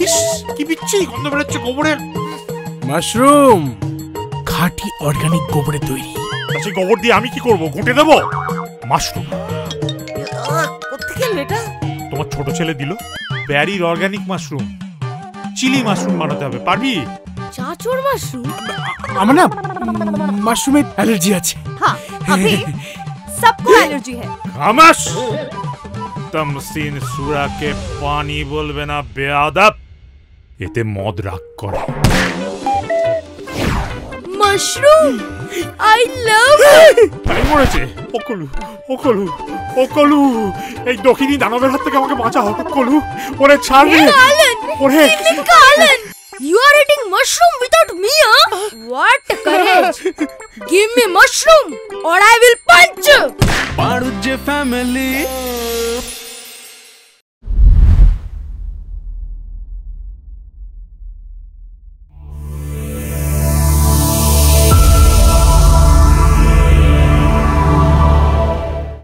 ইস কি বিচ্ছি গন্ধ বেরোচ্ছে গোবরের। মাশরুম খাঁটি অর্গানিক গোবরে তৈরি। সেই গোবর দিয়ে আমি কি করব? ঘুঁটে দেবো? মাশরুম কোত্থেকে এলো এটা? তোমার ছোট ছেলে দিল। ব্যারির অর্গানিক মাশরুম, চিলি মাশরুম বানাতে হবে, পারবি? চাঁচোর মাশরুম? আমার না মাশরুমের অ্যালার্জি আছে। हाँ अभी सबको एलर्जी है। খামাস! তমসিন সূরাকে পানি বলবে না বেয়াদব, এতে মদ রাগ করে। মাশরুম আই লাভ তাই মরেছে। ওকলু ওকলু ওকলু, এই দক্ষিণী দানবের হাত থেকে আমাকে বাঁচাও ওকলু। ওরে ছাড় রে ওরে। Colin, you are eating mushroom without me, huh? What courage! Give me mushroom or I will punch you! Paruj family